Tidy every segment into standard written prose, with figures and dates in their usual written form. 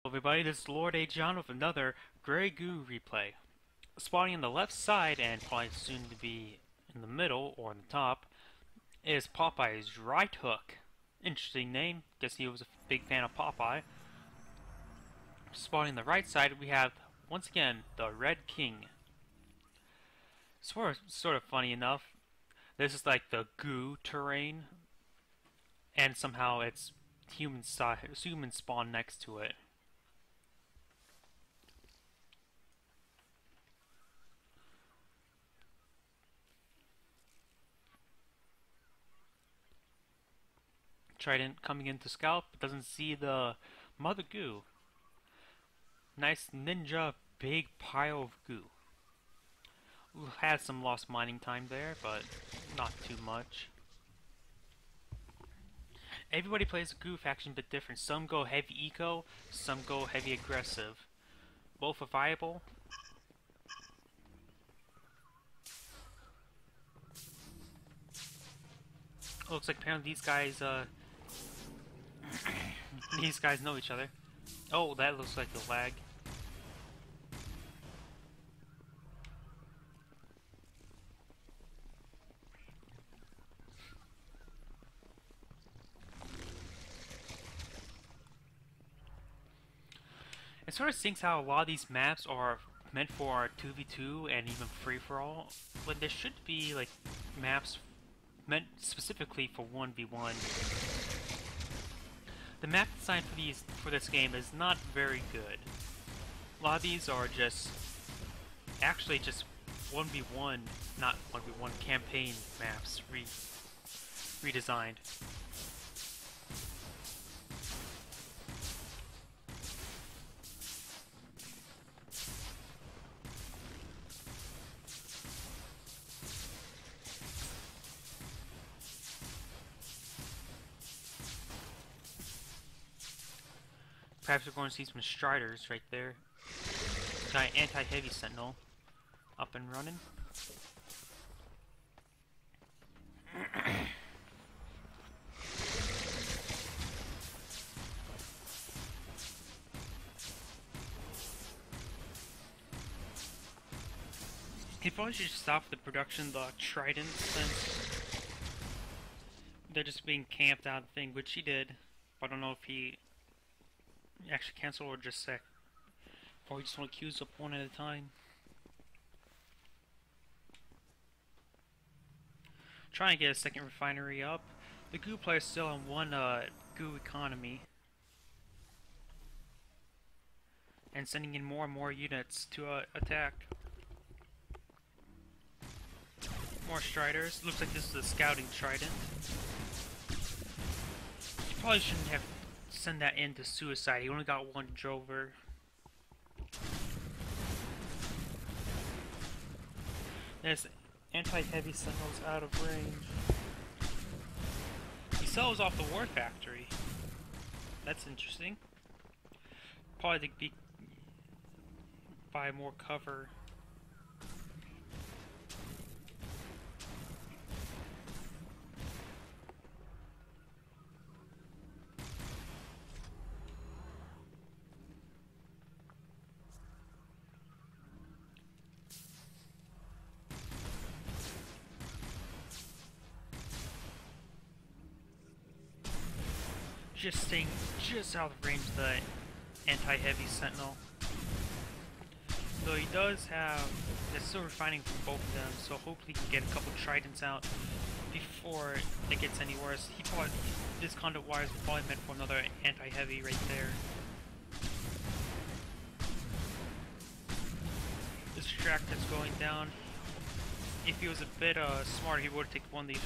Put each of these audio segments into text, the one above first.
Everybody, this is Lord.agion with another Goo Replay. Spawning on the left side, and probably soon to be in the middle or on the top, is Popeye's right hook. Interesting name, guess he was a big fan of Popeye. Spawning on the right side, we have, once again, the Red King. Sort of funny enough, this is like the goo terrain, and somehow it's human spawn next to it. Trident coming into scalp, but doesn't see the mother goo. Nice ninja big pile of goo. We had some lost mining time there, but not too much. Everybody plays the goo faction a bit different. Some go heavy eco, some go heavy aggressive. Both are viable. Looks like apparently these guys these guys know each other. Oh, that looks like the lag. It sort of sinks how a lot of these maps are meant for 2v2 and even free-for-all, when there should be like maps meant specifically for 1v1. The map design for this game is not very good. A lot of these are actually just 1v1, not 1v1 campaign maps redesigned. Perhaps we're going to see some Striders right there. Got an anti-heavy sentinel up and running. He probably should stop the production of the Trident since they're just being camped out of the thing, which he did. I don't know if he actually cancel or just sec. Or we just want to queues up one at a time. Trying to get a second refinery up. The goo player is still on one goo economy. And sending in more and more units to attack. More Striders. Looks like this is a scouting trident. You probably shouldn't have send that into suicide. He only got one drover. There's anti-heavy sentinels out of range. He sells off the war factory. That's interesting. Probably to buy more cover. Just staying just out of range of the anti-heavy sentinel. Though he does have, there's still refining from both of them, so hopefully he can get a couple tridents out before it gets any worse. He probably, this conduit wire is probably meant for another anti-heavy right there. This extractor's going down. If he was a bit smarter, he would have taken one of these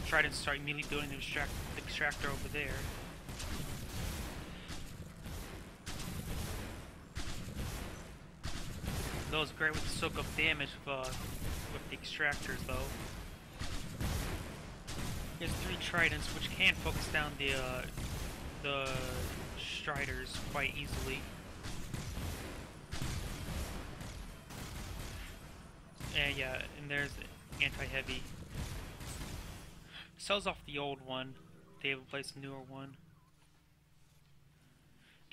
tridents and start immediately building the extractor over there. That was great with the soak up damage with the extractors, though. He has 3 tridents, which can focus down the Striders quite easily. And yeah, and there's the anti-heavy. Sells off the old one. They have replaced a newer one.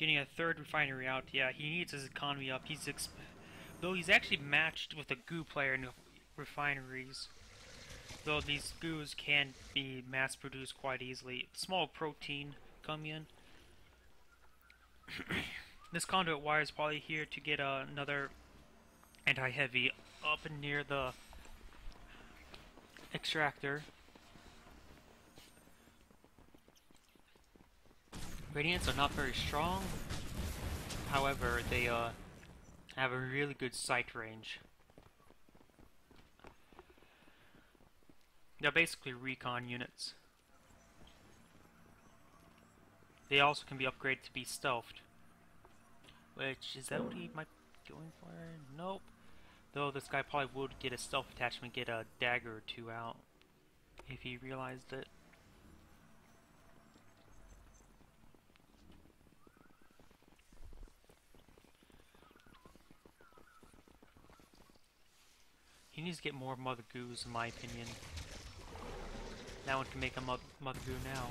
Getting a third refinery out. Yeah, he needs his economy up. Though he's actually matched with a Goo player in the refineries. Though these Goos can be mass-produced quite easily. Small protein come in. This conduit wire is probably here to get another anti-heavy up and near the extractor. Radiants are not very strong. However, they have a really good sight range. They're basically recon units. They also can be upgraded to be stealthed. Which, is that what he might be going for? Nope. Though this guy probably would get a stealth attachment, get a dagger or two out. If he realized it. He needs to get more Mother Goos, in my opinion. That one can make a Mother Goo now.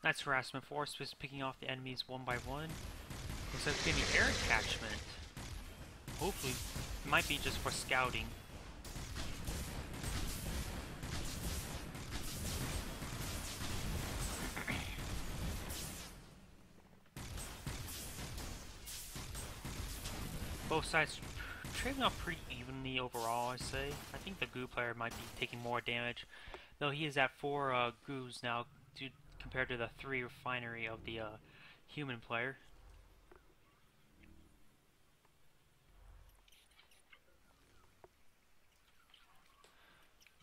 That's harassment force, just picking off the enemies one by one. Looks like it's gonna be air attachment. Hopefully, it might be just for scouting. Both sides trading off pretty evenly overall, I say. I think the Goo player might be taking more damage, though he is at 4 Goos now compared to the 3 refinery of the human player.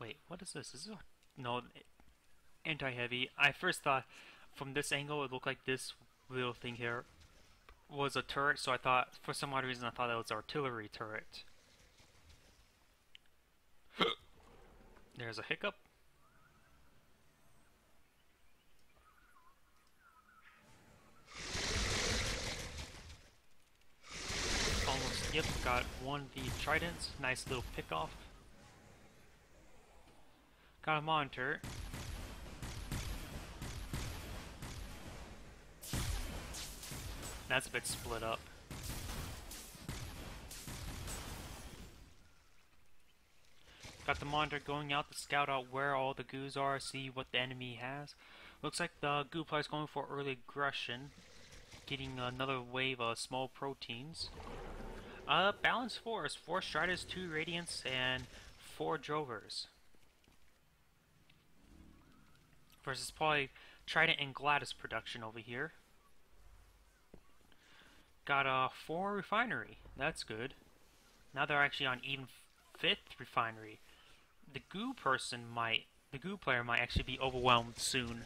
Wait, what is this? Is this no anti-heavy? I first thought from this angle it looked like this little thing here was a turret, so I thought, for some odd reason, I thought it was an artillery turret. There's a hiccup. Almost, yep, got one of the tridents. Nice little pick off. Got a monitor. That's a bit split up. Got the monitor going out to scout out where all the Goos are, see what the enemy has. Looks like the Goo player is going for early aggression, getting another wave of small proteins. Balanced force, 4 Striders, 2 Radiants, and 4 Drovers. Versus probably Trident and Gladys production over here. Got a 4 refinery. That's good. Now they're actually on even 5th refinery. The Goo player might actually be overwhelmed soon.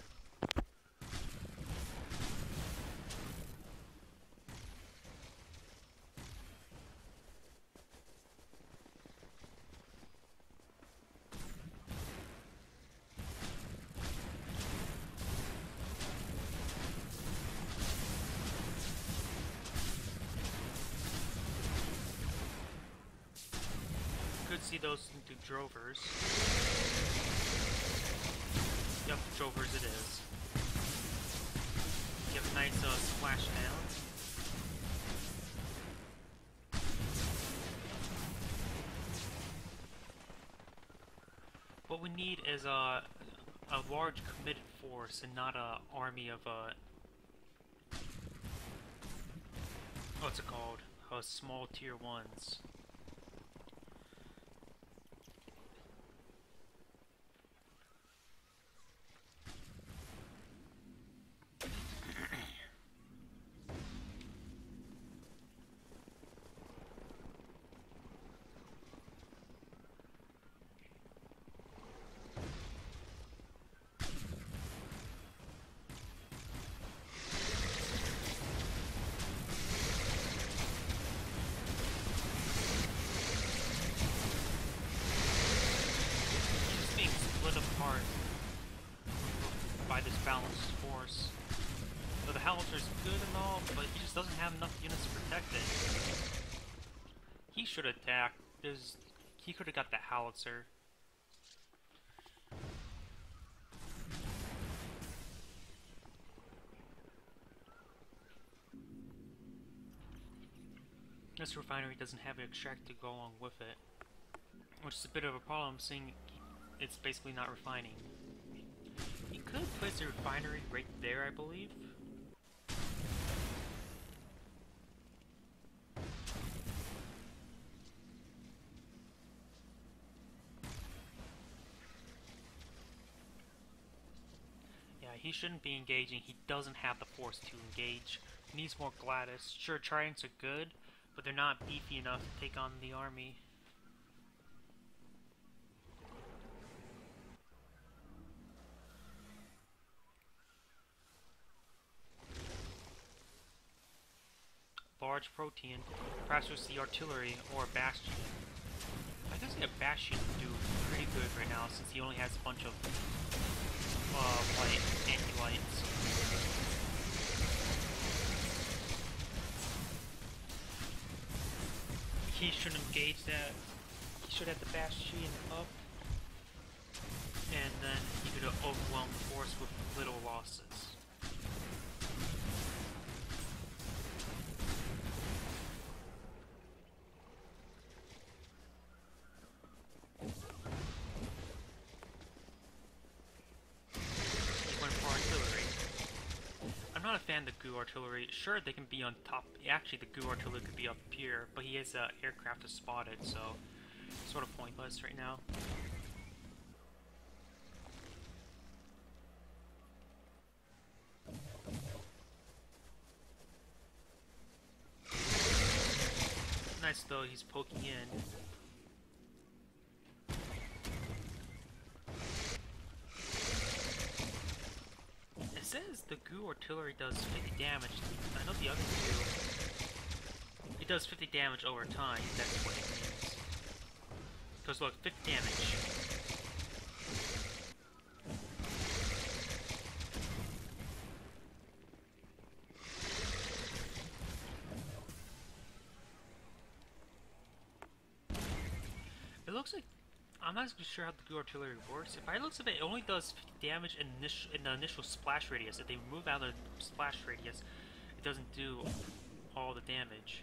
Could see those into Drovers. Yep, Drovers it is. Get a nice splash down. What we need is a large committed force and not an army of what's it called? Small tier 1s. By this balanced force. So the Howitzer is good and all, but he just doesn't have enough units to protect it. He should attack. He could have got the Howitzer. this refinery doesn't have an extractor to go along with it, which is a bit of a problem, seeing it's basically not refining. You could place a refinery right there, I believe. Yeah, he shouldn't be engaging. He doesn't have the force to engage. He needs more Gladys. Sure, Tridents are good, but they're not beefy enough to take on the army. Large protein, perhaps with the artillery or a bastion. I guess a bastion would do pretty good right now since he only has a bunch of light, anti-lights. He shouldn't engage that. He should have the bastion up, and then he could overwhelm the force with little losses. I'm not a fan of the Goo artillery. Sure, they can be on top. Actually, the Goo artillery could be up here, but he has aircraft to spot it, so it's sort of pointless right now. Nice though, he's poking in. It says the Goo artillery does 50 damage. I know the other two. It does 50 damage over time. That's what it means. Because look, 50 damage. It looks like, I'm not sure how the Goo artillery works. If I look at it, it only does 50 damage in the initial splash radius. If they remove out the splash radius, it doesn't do all the damage.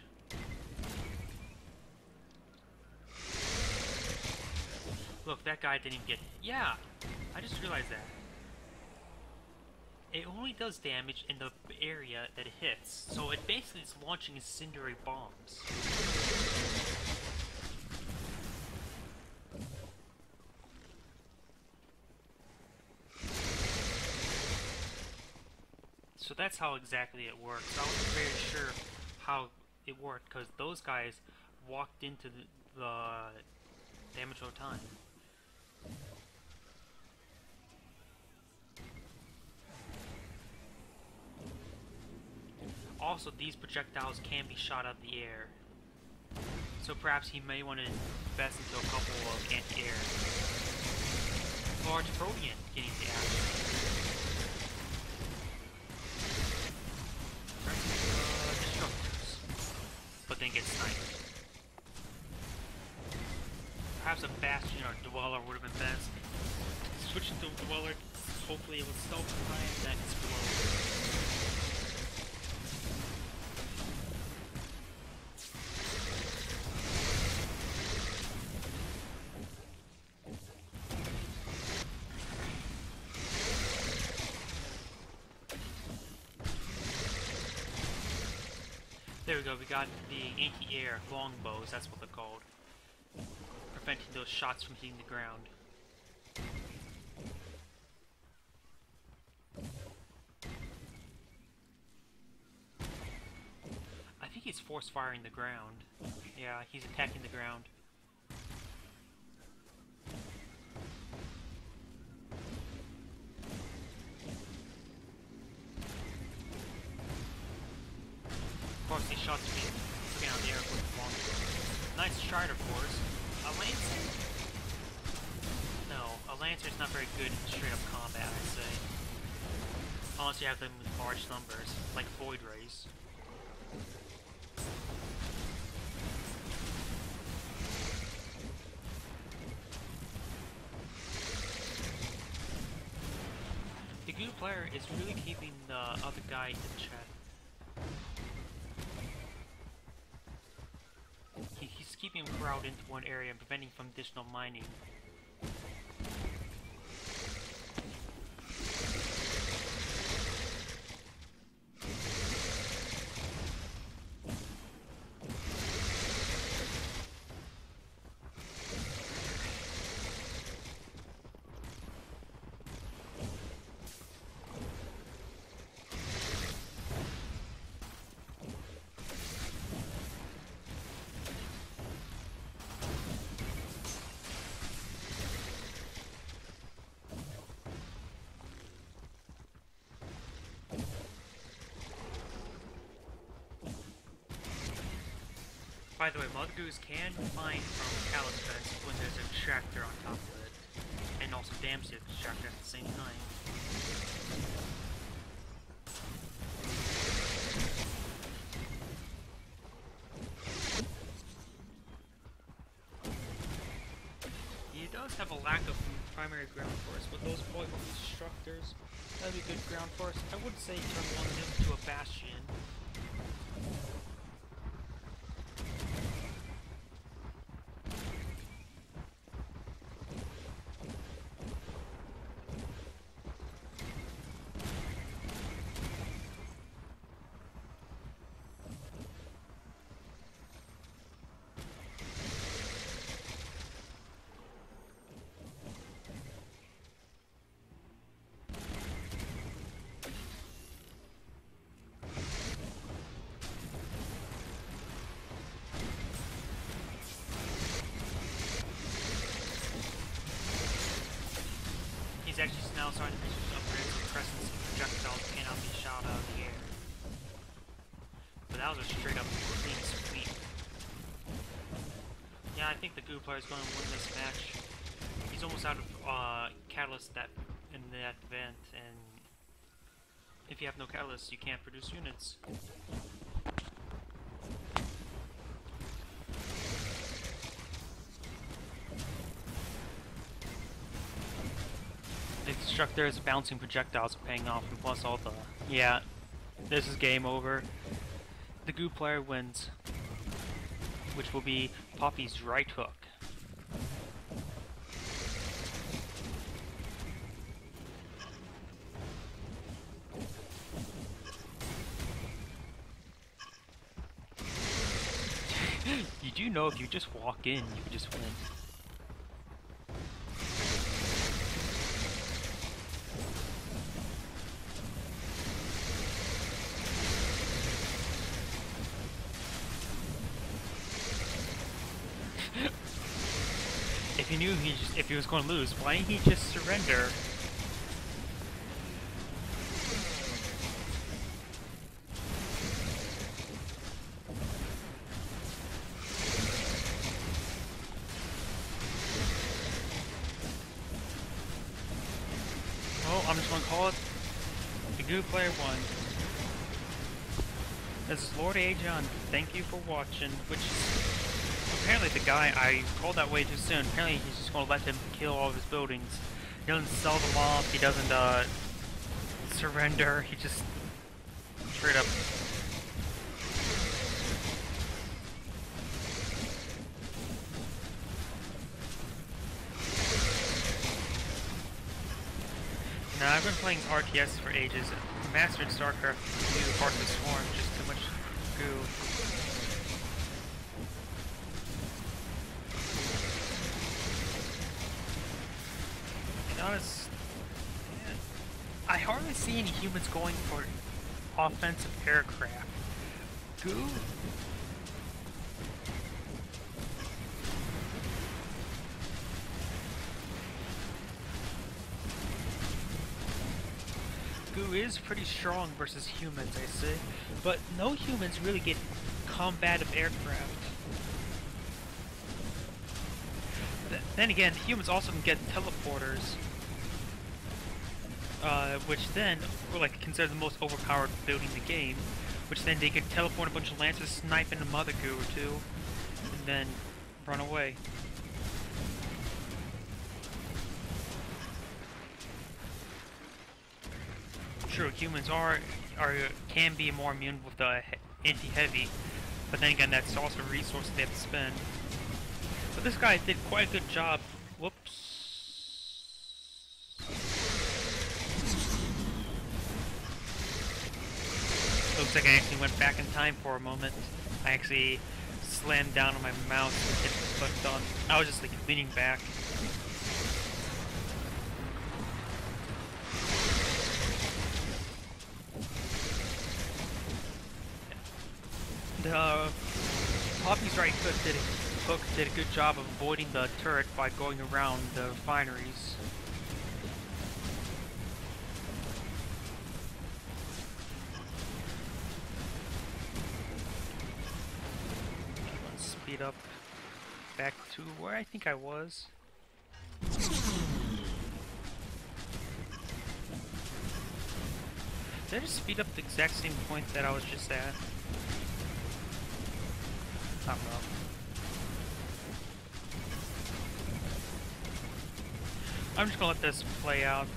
Look, that guy didn't even get hit. Yeah, I just realized that. It only does damage in the area that it hits. So it basically is launching incendiary bombs. So that's how exactly it works. I wasn't very sure how it worked because those guys walked into the damage over time. Also, these projectiles can be shot out of the air. So perhaps he may want to invest into a couple of anti-air. Large Protean getting the action. Destructors. But then get sniped. Perhaps a Bastion or Dweller would have been best. Switching to Dweller, hopefully it would self-define that explode. There we go, we got the anti-air longbows, that's what they're called. Preventing those shots from hitting the ground. I think he's force firing the ground. Yeah, he's attacking the ground. Of course, these shots are being taken out of the air with the longbow. Nice Strider force. A Lancer? No, a Lancer is not very good in straight up combat, I'd say. Unless you have them with large numbers, like Void Rays. The Goo player is really keeping the other guy in check. keeping them corralled into one area and preventing from additional mining. By the way, mother goos can find from callus vents when there's an extractor on top of it, and also damage the extractor at the same time. He does have a lack of primary ground force, but those polygon destructors, that'd be good ground force. I would say turn one of them into a bastion. He's actually now starting to produce upgrades with presence of projectiles cannot be shot out of the air. But that was a straight up clean sweep. Yeah, I think the Goo player is going to win this match. He's almost out of catalyst in that event, and if you have no catalyst, you can't produce units. The destructor's bouncing projectiles are paying off, and plus all the... Yeah, this is game over. The Goo player wins, which will be Poppy's right hook. You do know if you just walk in, you can just win. If he knew if he was going to lose, why didn't he just surrender? Well, I'm just going to call it the Goo player won. This is Lord.agion. Thank you for watching. Which apparently the guy I called that way too soon. Apparently he's just going to let him kill all of his buildings. He doesn't sell them off. He doesn't surrender. He just straight up. Now I've been playing RTS for ages. Mastered Starcraft, new part of the swarm, just too much goo. To be honest, I hardly see any humans going for offensive aircraft. Goo? Goo is pretty strong versus humans, I say, but no humans really get combative aircraft. Then again, humans also can get teleporters, which then were like considered the most overpowered building in the game. Which then they could teleport a bunch of lancers, snipe into Mother Goo or two, and then run away. True, humans can be more immune with the anti-heavy, But then again, that's also a resource they have to spend. But this guy did quite a good job. Whoops. Looks like I actually went back in time for a moment. I actually slammed down on my mouse and hit the clicked on. I was just like leaning back. Poppy's right hook did a good job of avoiding the turret by going around the refineries. Let's speed up back to where I think I was. Did I just speed up the exact same point that I was just at? I don't know. I'm just gonna let this play out.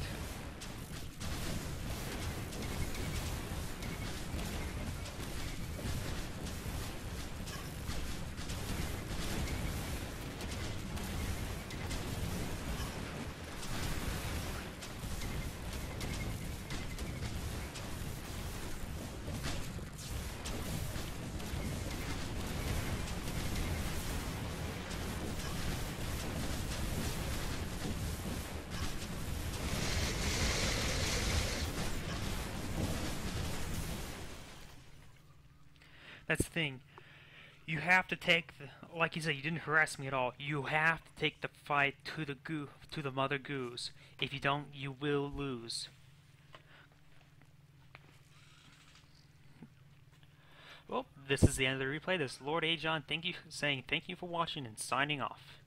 That's the thing. You have to take the, like you said, you didn't harass me at all. You have to take the fight to the mother goose. If you don't, you will lose. Well, this is the end of the replay. This is Lord Agion. Thank you for watching and signing off.